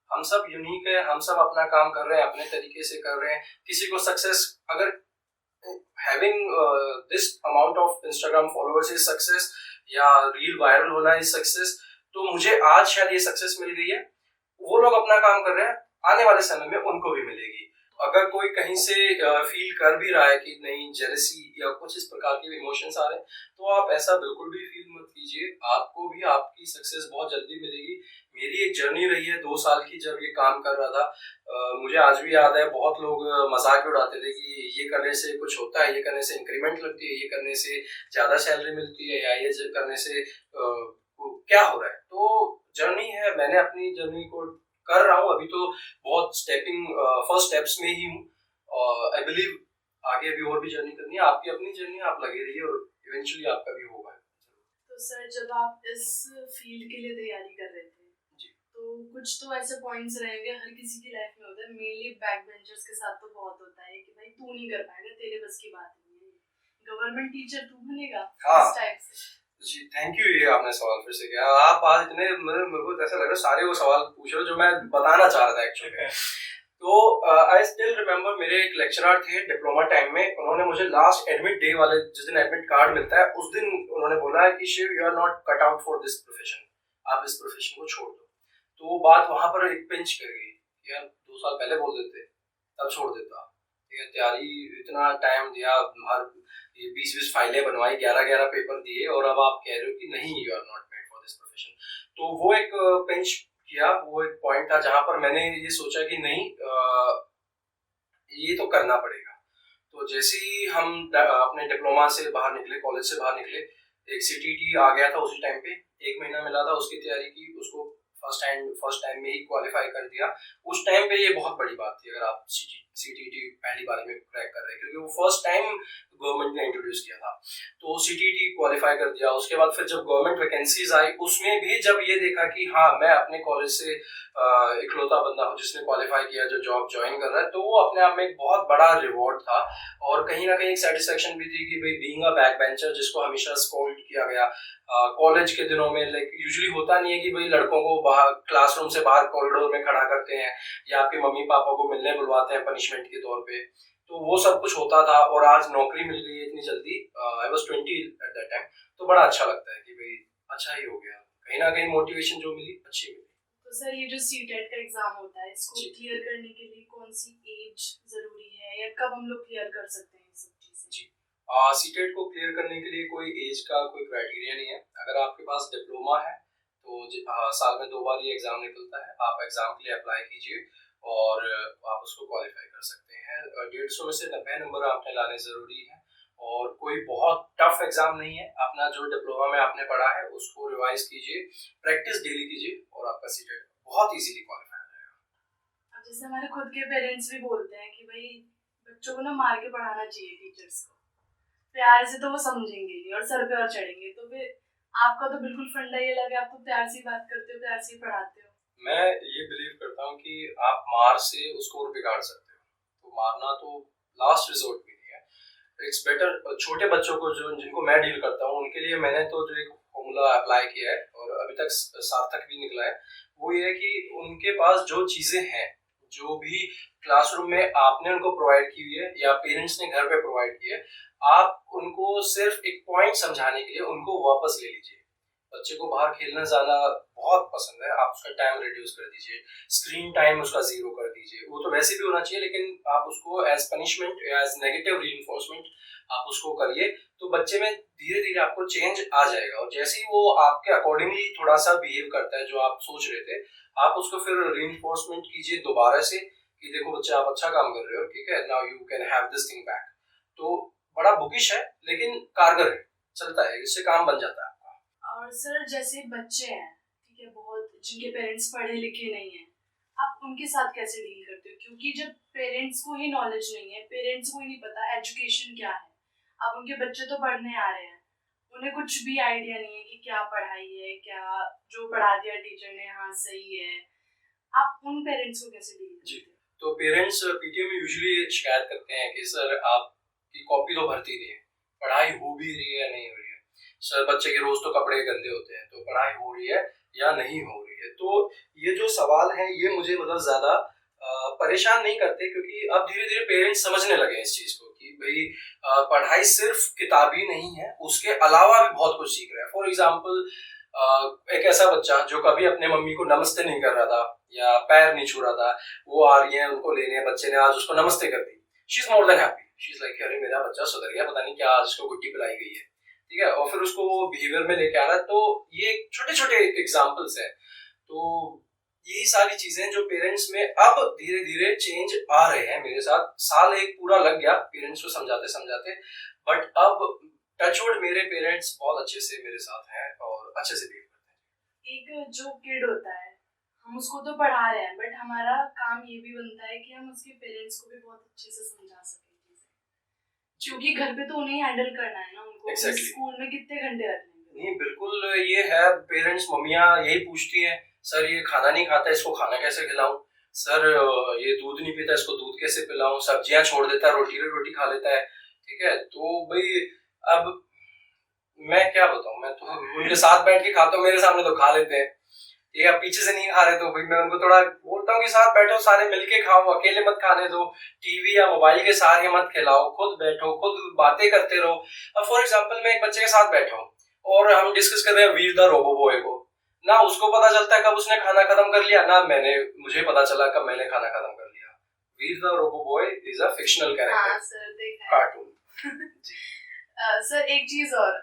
हम सब यूनिक है, हम सब अपना काम कर रहे हैं, अपने तरीके से कर रहे हैं। किसी को सक्सेस, अगर having this amount of Instagram followers is success, या रील वायरल होना इज सक्सेस, तो मुझे आज शायद ये सक्सेस मिल गई है। वो लोग अपना काम कर रहे हैं, आने वाले समय में उनको भी मिलेगी। अगर कोई कहीं से फील कर भी रहा है कि नहीं जेलसी या कुछ इस प्रकार के इमोशंस आ रहे हैं, तो आप ऐसा बिल्कुल भी फील मत कीजिए, आपको भी आपकी सक्सेस बहुत जल्दी मिलेगी। मेरी एक जर्नी रही है 2 साल की, जब ये काम कर रहा था। मुझे आज भी याद है, बहुत लोग मजाक उड़ाते थे कि ये करने से कुछ होता है, ये करने से इंक्रीमेंट लगती है, ये करने से ज्यादा सैलरी मिलती है, या ये करने से क्या हो रहा है। तो जर्नी है, मैंने अपनी जर्नी को कर रहा हूँ, अभी तो बहुत स्टेपिंग फर्स्ट स्टेप्स में ही हूँ। आई बिलीव आगे भी और भी जर्नी करनी है, आपकी अपनी जर्नी है, आप लगे रहिए और इवेंचुअली आपका भी होगा। तो सर जब आप इस फील्ड के लिए तैयारी कर रहे थे जी। तो कुछ तो ऐसे पॉइंट्स रहेंगे, हर किसी की लाइफ में होता है, मेनली बैक बेंचर्स के साथ तो बहुत होता है कि भाई तू नहीं कर पाएगा, तेरे बस की बात नहीं है, गवर्नमेंट टीचर तू बनेगा, हाँ। इस टाइप से। जी थैंक यू, ये आपने सवाल फिर से किया। आप आज इतने मेरे को ऐसा लग रहा है सारे वो सवाल पूछ रहे हो जो मैं बताना चाह रहा था एक्चुअली। तो आई स्टिल रिमेम्बर, मेरे एक लेक्चरर थे डिप्लोमा टाइम में, उन्होंने मुझे लास्ट एडमिट डे वाले, जिस दिन एडमिट कार्ड मिलता है उस दिन उन्होंने बोला है कि Shiv you are not cut out for this profession, आप इस प्रोफेशन को छोड़ दो। तो वो बात वहां पर एक पिंच कर गई, यार 2 साल पहले बोल देते तब छोड़ देता। ठीक है, तैयारी इतना टाइम दिया, हर ये 20-20 फाइलें बनवाई, 11-11 पेपर दिए, और अब आप कह रहे हो कि नहीं you are not made for this profession. तो वो एक पिंच किया, वो एक पॉइंट था जहां पर मैंने ये सोचा कि नहीं, ये तो करना पड़ेगा। तो जैसे ही हम अपने डिप्लोमा से बाहर निकले, कॉलेज से बाहर निकले, एक सीटीटी आ गया था उसी टाइम पे, 1 महीना मिला था, उसकी तैयारी की, उसको फर्स्ट टाइम में ही क्वालिफाई कर दिया। उस टाइम पे ये बहुत बड़ी बात थी अगर आप सीटीटी पहली बार में क्रैक कर रहे हैं, क्योंकि वो फर्स्ट टाइम गवर्नमेंट ने इंट्रोड्यूस किया था। तो सीटीटी क्वालिफाई कर दिया, उसके बाद फिर जब गवर्नमेंट वैकेंसीज आई, उसमें भी जब ये देखा कि हाँ मैं अपने कॉलेज से इकलौता बंदा हूँ जिसने क्वालिफाई किया, जो जॉब ज्वाइन कर रहा है, तो वो अपने आप में एक बहुत बड़ा रिवॉर्ड था। और कहीं ना कहीं एक सेटिस्फेक्शन भी थी कि भाई बीइंग अ बैक बेंचर, जिसको हमेशा स्कॉल्ड किया गया कॉलेज के दिनों में, लाइक यूजुअली होता नहीं है कि भाई लड़कों को बाहर क्लासरूम से बाहर कॉरिडोर में खड़ा करते हैं, या आपके मम्मी पापा को मिलने बुलवाते हैं पनिशमेंट के तौर पे। तो वो सब कुछ होता था, और आज नौकरी मिल गई है इतनी जल्दी। I was 20 at that time, तो बड़ा अच्छा लगता है कि भाई अच्छा ही हो गया, कहीं ना कहीं मोटिवेशन जो मिली अच्छी मिली। तो सर ये जो सीटेट का एग्जाम होता है, इसको जी। क्लियर करने के लिए कौन सी एज जरूरी है, या कब हम लोग क्लियर कर सकते हैं ये सब चीजें? जी, सीटेट को क्लियर करने के लिए कोई एज का कोई क्राइटेरिया नहीं है। अगर आपके पास डिप्लोमा है तो साल में 2 बार ये एग्जाम निकलता है, आप एग्जाम के लिए अप्लाई कीजिए और आप उसको क्वालिफाई कर सकते हैं। 150 में से 90 नंबर आपने लाने जरूरी है, और कोई बहुत टफ एग्जाम नहीं है। अपना जो डिप्लोमा में आपने पढ़ा है उसको रिवाइज कीजिए, प्रैक्टिस डेली कीजिए, और आपका सीटेट बहुत इजीली क्वालिफाई हो जाएगा। अब जैसे हमारे खुद के पेरेंट्स भी बोलते हैं कि भाई बच्चों को ना मार के पढ़ाना चाहिए टीचर्स को, प्यार से तो वो समझेंगे नहीं और सर पे और चढ़ेंगे। तो फिर आपका तो बिल्कुल फंडा ये लगे, आप तो प्यार से ही बात करते हो, प्यार से ही पढ़ाते हो। मैं ये बिलीव करता हूँ कि आप मार से उसको और बिगाड़ सकते हो, तो मारना तो लास्ट रिजोर्ट भी नहीं है। इट्स बेटर छोटे बच्चों को जो जिनको मैं डील करता हूँ उनके लिए मैंने तो जो एक फॉर्मूला अप्लाई किया है और अभी तक सार्थक भी निकला है, वो ये है कि उनके पास जो चीजें हैं, जो भी क्लासरूम में आपने उनको प्रोवाइड की हुई है या पेरेंट्स ने घर पे प्रोवाइड की है, आप उनको सिर्फ एक पॉइंट समझाने के लिए उनको वापस ले लीजिए। बच्चे को बाहर खेलने जाना बहुत पसंद है, आप उसका टाइम रिड्यूस कर दीजिए, स्क्रीन टाइम उसका 0 कर दीजिए। वो तो वैसे भी होना चाहिए, लेकिन आप उसको एज पनिशमेंट या एज नेगेटिव रीइंफोर्समेंट आप उसको करिए, तो बच्चे में धीरे धीरे आपको चेंज आ जाएगा। और जैसे ही वो आपके अकॉर्डिंगली थोड़ा सा बिहेव करता है जो आप सोच रहे थे, आप उसको फिर रीइंफोर्समेंट कीजिए दोबारा से कि देखो बच्चा आप अच्छा काम कर रहे हो, ठीक है, now you can have this thing back. तो बड़ा बुकिश है लेकिन कारगर है, चलता है, इससे काम बन जाता है। और सर जैसे बच्चे हैं, ठीक है, बहुत जिनके पेरेंट्स पढ़े लिखे नहीं हैं, आप उनके साथ कैसे डील करते हो? क्योंकि जब पेरेंट्स को ही नॉलेज नहीं है, पेरेंट्स को ही नहीं पता एजुकेशन क्या है, अब उनके बच्चे तो पढ़ने आ रहे हैं, उन्हें कुछ भी आइडिया नहीं है कि क्या पढ़ाई है, क्या जो पढ़ा दिया टीचर ने हाँ सही है, आप उन पेरेंट्स को कैसे डील करते हो? तो पेरेंट्स पीटीएम में यूजुअली शिकायत करते हैं कि सर आपकी कॉपी तो भरती नहीं है, पढ़ाई हो भी रही है या नहीं हो रही है। सर बच्चे के रोज तो कपड़े गंदे होते हैं, तो पढ़ाई हो रही है या नहीं हो रही है। तो ये जो सवाल है ये मुझे मतलब ज्यादा परेशान नहीं करते, क्योंकि अब धीरे धीरे पेरेंट्स समझने लगे हैं इस चीज को कि भाई पढ़ाई सिर्फ किताबी नहीं है, उसके अलावा भी बहुत कुछ सीख रहा है। फॉर एग्जाम्पल एक ऐसा बच्चा जो कभी अपने मम्मी को नमस्ते नहीं कर रहा था या पैर नहीं छू रहा था, वो आ रही है उनको लेने, बच्चे ने आज उसको नमस्ते कर दी, she is more than happy, she is like अरे मेरा बच्चा सुधर गया, पता नहीं क्या आज उसको गुड्डी पिलाई गई है, ठीक है, और फिर उसको वो बिहेवियर में लेके आ रहा है। तो ये छोटे छोटे एग्जाम्पल्स हैं। तो यही सारी चीजें जो पेरेंट्स में अब धीरे धीरे चेंज आ रहे हैं। मेरे साथ साल एक पूरा लग गया पेरेंट्स को समझाते समझाते, बट अब टचवुड मेरे पेरेंट्स बहुत अच्छे से मेरे साथ हैं और अच्छे से बिहेव करते हैं। एक जो किड होता है, हम उसको तो पढ़ा रहे हैं, बट हमारा काम ये भी बनता है कि हम उसके पेरेंट्स को भी बहुत अच्छे से समझा सकें चीजें, क्योंकि घर पे तो उन्हें हैंडल करना है ना उनको। Exactly. स्कूल में कितने घंटे रखेंगे? नहीं बिल्कुल ये है, पेरेंट्स मम्मियाँ यही पूछती हैं, सर ये खाना नहीं खाता, इसको खाना कैसे खिलाऊं, सर ये दूध नहीं पीता, इसको दूध कैसे पिलाऊं, सब्जियां छोड़ देता है, रोटी खा लेता है, ठीक है। तो भाई अब मैं क्या बताऊं, मैं तो उनके साथ बैठ के खाता हूँ, मेरे सामने तो खा लेते हैं, ये अब पीछे से नहीं खा रहे, तो भाई मैं उनको थोड़ा बोलता हूँ कि साथ बैठो, सारे मिलके खाओ, अकेले मत खाने दो, टीवी या मोबाइल के सहारे मत खिलाओ, खुद बैठो, खुद बातें करते रहो। अब फॉर एग्जांपल मैं एक बच्चे के साथ बैठा हूँ और हम डिस्कस कर रहे हैं वीर द रोबो बॉय को, ना उसको पता चलता है कब उसने खाना खत्म कर लिया, ना मुझे पता चला कब मैंने खाना खत्म कर लिया। Veer the robo boy is a fictional character, sir देखा है कार्टून। सर एक चीज और,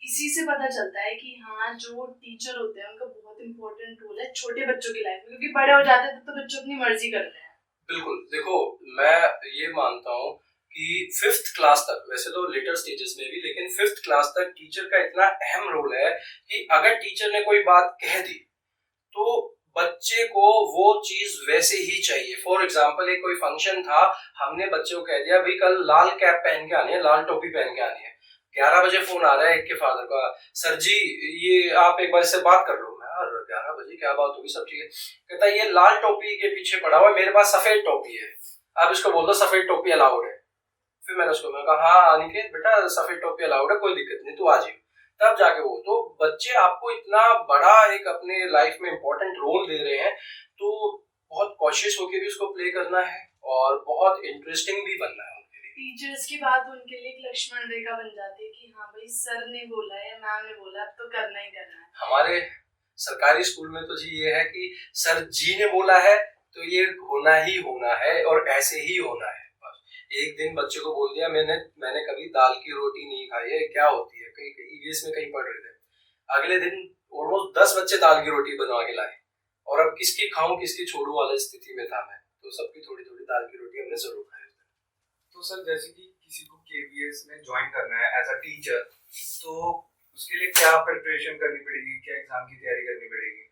इसी से पता चलता है कि हाँ जो टीचर होते हैं उनका बहुत इंपॉर्टेंट रोल है छोटे बच्चों की लाइफ में, क्योंकि बड़े हो जाते हैं तो बच्चे अपनी मर्जी करते हैं। बिल्कुल, देखो मैं ये मानता हूँ कि 5th क्लास तक, वैसे तो लेटर स्टेजेस में भी, लेकिन 5th क्लास तक टीचर का इतना अहम रोल है कि अगर टीचर ने कोई बात कह दी तो बच्चे को वो चीज वैसे ही चाहिए। फॉर एग्जाम्पल एक कोई फंक्शन था, हमने बच्चे को कह दिया भाई कल लाल कैप पहन के आनी है, लाल टोपी पहन के आनी है, 11 बजे फोन आ रहा है एक के फादर का, सर जी ये आप एक बार इससे बात कर लो। मैं 11 बजे क्या बात होगी, सब ठीक है। कहता है ये लाल टोपी के पीछे पड़ा हुआ है, मेरे पास सफेद टोपी है, आप इसको बोल दो सफेद टोपी अलाउड है। फिर मैंने उसको कहा हाँ अनिकेत बेटा सफेद टोपी अलाउड है, कोई दिक्कत नहीं, तू आ जाइए। तब जाके वो, तो बच्चे आपको इतना बड़ा एक अपने लाइफ में इम्पोर्टेंट रोल दे रहे हैं, तो बहुत कॉशियस होके भी उसको प्ले करना है और बहुत इंटरेस्टिंग भी बनना है उनके लिए। टीचर्स की बात उनके लिए एक लक्ष्मण रेखा बन जाती है कि हाँ भाई सर ने बोला है, मैम ने बोला, अब तो करना ही करना है। हमारे सरकारी स्कूल में तो जी ये है कि सर जी ने बोला है तो ये होना ही होना है और ऐसे ही होना है। एक दिन बच्चे को बोल दिया, मैंने कभी दाल की रोटी नहीं खाई है, क्या होती है, कहीं ईवीएस में कहीं पढ़ रहे थे, अगले दिन ऑलमोस्ट 10 बच्चे दाल की रोटी बनवा के लाए, और अब किसकी खाऊं किसकी छोड़ू वाली स्थिति में था मैं, तो सबकी थोड़ी थोड़ी दाल की रोटी हमने जरूर खाई। तो सर जैसे कि किसी को केवीएस में ज्वाइन करना है एज अ टीचर, तो उसके लिए क्या प्रिपरेशन करनी पड़ेगी, क्या एग्जाम की तैयारी करनी पड़ेगी?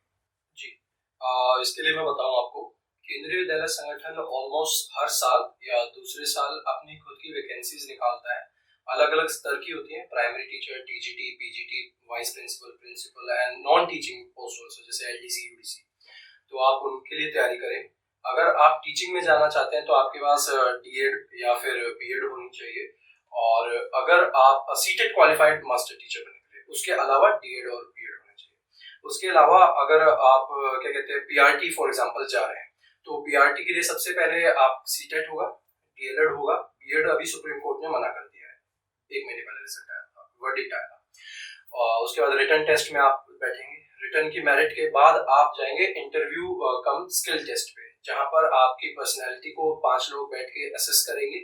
जी इसके लिए मैं बताऊं आपको केंद्रीय विद्यालय संगठन ऑलमोस्ट हर साल या दूसरे साल अपनी खुद की वैकेंसीज निकालता है। अलग अलग स्तर की होती हैं, primary teacher, TGT, PGT, vice principal, principal and non teaching post also, जैसे एलडीसी, यूडीसी। तो आप उनके लिए तैयारी करें। अगर आप टीचिंग में जाना चाहते हैं तो आपके पास डीएड या फिर बीएड होनी चाहिए, और अगर आप सीटेट क्वालिफाइड मास्टर टीचर बनने के लिए, उसके अलावा डीएड और बीएड होना चाहिए। उसके अलावा अगर आप क्या कहते हैं पीआरटी फॉर एग्जांपल जा रहे हैं, तो पीआरटी के लिए सबसे पहले आप सीटेट होगा, डीएलएड होगा। बीएड अभी सुप्रीम कोर्ट ने मना कर दिया है, 1 महीने पहले रिजल्ट आया था, वर्डिक्ट आया था। और उसके बाद रिटन टेस्ट में आप बैठेंगे। रिटर्न की मेरिट के बाद आप जाएंगे इंटरव्यू कम स्किल टेस्ट पे, जहां पर आपकी पर्सनैलिटी को 5 लोग बैठ के असेस करेंगे।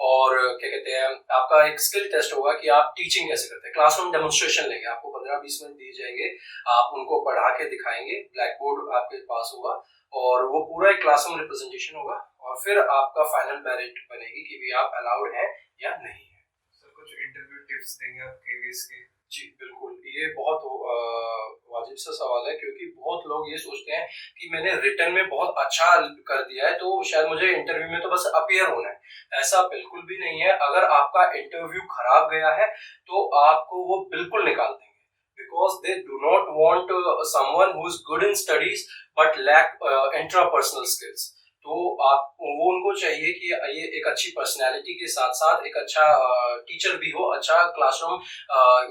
और क्या कहते हैं, आपका एक स्किल टेस्ट होगा कि आप टीचिंग कैसे करते हैं। क्लासरूम डेमोन्स्ट्रेशन लेंगे, आपको 15-20 मिनट दिए जाएंगे, आप उनको पढ़ा के दिखाएंगे, ब्लैक बोर्ड आपके पास होगा और वो पूरा एक क्लासरूम रिप्रेजेंटेशन होगा, और फिर आपका फाइनल मेरिट बनेगी कि भी आप अलाउड है या नहीं है। सर कुछ इंटरव्यू टिप्स देंगे आप केवीएस के? जी बिल्कुल, ये बहुत वाजिब सा सवाल है, क्योंकि बहुत लोग ये सोचते हैं कि मैंने रिटर्न में बहुत अच्छा कर दिया है तो शायद मुझे इंटरव्यू में तो बस अपीयर होना है। ऐसा बिल्कुल भी नहीं है। अगर आपका इंटरव्यू खराब गया है तो आपको वो बिल्कुल निकाल देंगे, because they do not want someone who is good in studies but lack intrapersonal skills. तो आप वो उनको चाहिए कि ये एक अच्छी पर्सनैलिटी के साथ साथ एक अच्छा टीचर भी हो, अच्छा क्लासरूम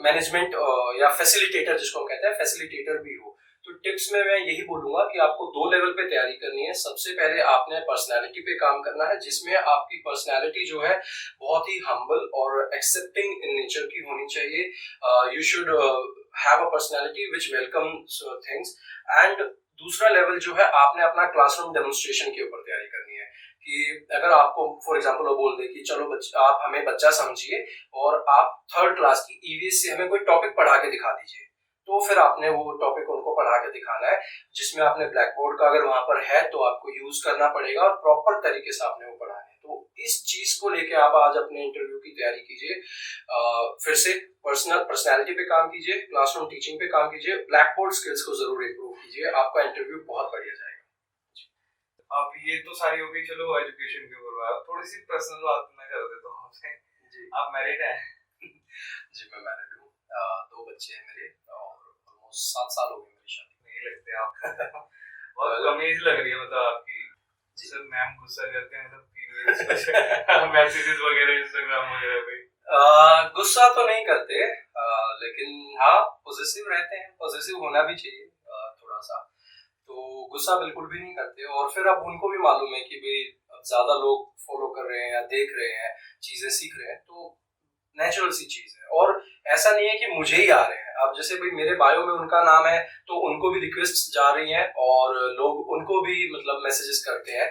मैनेजमेंट या फैसिलिटेटर जिसको हम कहते हैं, फैसिलिटेटर भी हो। तो टिप्स में मैं यही बोलूंगा कि आपको 2 लेवल पे तैयारी करनी है। सबसे पहले आपने पर्सनैलिटी पे काम करना है, जिसमें आपकी पर्सनैलिटी जो है बहुत ही हम्बल और एक्सेप्टिंग इन नेचर की होनी चाहिए। You should have a personality which welcomes things. And दूसरा लेवल जो है, आपने अपना क्लासरूम डेमोन्स्ट्रेशन के ऊपर तैयारी करनी है कि अगर आपको फॉर एग्जांपल वो बोल दे कि चलो आप हमें बच्चा समझिए और आप 3rd क्लास की ईवीएस से हमें कोई टॉपिक पढ़ा के दिखा दीजिए, तो फिर आपने वो टॉपिक उनको पढ़ा के दिखाना है, जिसमें आपने ब्लैक बोर्ड का अगर वहां पर है तो आपको यूज करना पड़ेगा और प्रॉपर तरीके से आपने वो पढ़ाना है। तो इस चीज को लेके आप आज अपने इंटरव्यू की तैयारी कीजिए। फिर से पर्सनैलिटी पे काम कीजिए, क्लासरूम टीचिंग पे काम कीजिए, ब्लैक बोर्ड स्किल्स को जरूर इंप्रूव कीजिए, आपका इंटरव्यू बहुत बढ़िया जाएगा। आप ये तो सारी हो गई चलो एजुकेशन के ऊपर बात, थोड़ी सी पर्सनल बात मैं कर देता हूँ आपसे। जी, आप मैरिड हैं? जी मैं मैरिड हूँ, 2 बच्चे हैं मेरे और ऑलमोस्ट 7 साल हो गए मेरी शादी। नहीं लगते आप बहुत कम एज लग रही है मतलब आपकी। सर मैम गुस्सा करते हैं मतलब मैसेजेस वगैरह इंस्टाग्राम वगैरह पे? गुस्सा तो नहीं करते, लेकिन हाँ पॉजिटिव रहते हैं, पॉजिटिव होना भी चाहिए थोड़ा सा। तो गुस्सा बिल्कुल भी नहीं करते, और फिर अब उनको भी मालूम है कि भाई अब ज्यादा लोग फॉलो कर रहे हैं या देख रहे हैं, चीजें सीख रहे हैं, तो नेचुरल सी चीज है। और ऐसा नहीं है कि मुझे ही आ रहे हैं, अब जैसे भाई मेरे बायो में उनका नाम है तो उनको भी रिक्वेस्ट जा रही हैं और लोग उनको भी मतलब मैसेजेस करते हैं।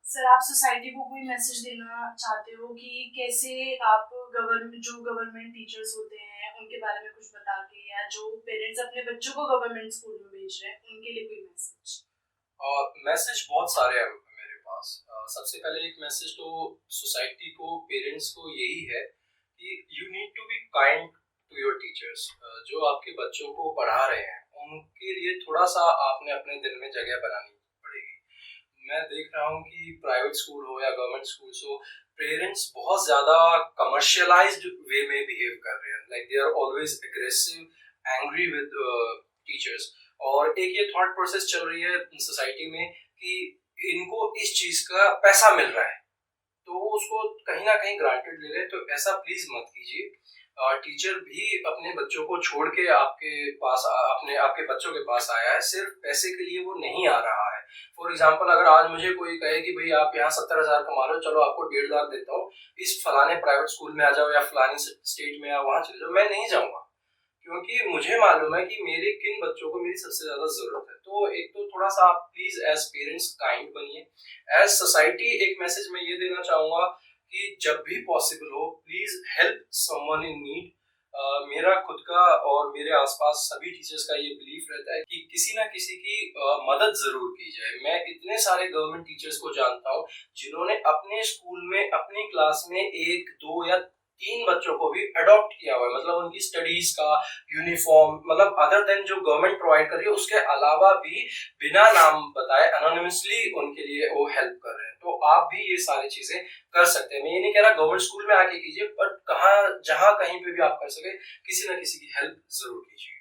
सर आप सोसाइटी को कोई मैसेज देना चाहते हो कि कैसे आप गवर्नमेंट टीचर्स होते हैं उनके बारे में कुछ बता के, या जो पेरेंट्स अपने बच्चों को गवर्नमेंट स्कूल में भेज रहे हैं उनके लिए कोई मैसेज? मैसेज बहुत सारे हैं मेरे पास। सबसे पहले एक मैसेज तो सोसाइटी को, पेरेंट्स को यही है कि you need to be kind to your teachers. जो आपके बच्चों को पढ़ा रहे हैं उनके लिए थोड़ा सा आपने अपने दिल में जगह बनानी पड़ेगी। मैं देख रहा हूँ कि प्राइवेट स्कूल हो या गवर्नमेंट स्कूल हो, पेरेंट्स बहुत ज्यादा कमर्शियलाइज्ड वे में बिहेव कर रहे हैं, like they are always aggressive, angry with teachers. और एक ये थॉट प्रोसेस चल रही है सोसाइटी में कि इनको इस चीज का पैसा मिल रहा है तो वो उसको कहीं ना कहीं ग्रांटेड ले रहे हैं। तो ऐसा प्लीज मत कीजिए। टीचर भी अपने बच्चों को छोड़ के आपके पास आपके बच्चों के पास आया है, सिर्फ पैसे के लिए वो नहीं आ रहा है। फॉर एग्जाम्पल, अगर आज मुझे कोई कहे कि भाई आप यहाँ 70,000 कमा रहे हो, चलो आपको 1.5 लाख देता हूँ, इस फलाने प्राइवेट स्कूल में आ जाओ या फलानी स्टेट में या वहां चले जाओ, मैं नहीं जाऊंगा, क्योंकि मुझे मालूम है कि मेरे किन बच्चों को मेरी सबसे ज्यादा जरूरत है। तो एक तो थोड़ा सा आप प्लीज एज पेरेंट्स काइंड बनिए। एज सोसाइटी एक मैसेज मैं ये देना चाहूंगा कि जब भी पॉसिबल हो please help someone in need. मेरा खुद का और मेरे आसपास सभी टीचर्स का ये बिलीफ रहता है कि किसी ना किसी की मदद जरूर की जाए। मैं इतने सारे गवर्नमेंट टीचर्स को जानता हूँ जिन्होंने अपने स्कूल में अपनी क्लास में 1, 2 या 3 बच्चों को भी अडॉप्ट किया हुआ है, मतलब उनकी स्टडीज का यूनिफॉर्म, मतलब अदर देन जो गवर्नमेंट प्रोवाइड कर रही है उसके अलावा भी बिना नाम बताए अनोनिमसली उनके लिए वो हेल्प कर रहे हैं। तो आप भी ये सारी चीजें कर सकते हैं। मैं ये नहीं कह रहा गवर्नमेंट स्कूल में आके कीजिए, बट कहाँ जहाँ कहीं पे भी आप कर सके किसी ना किसी की हेल्प जरूर कीजिए।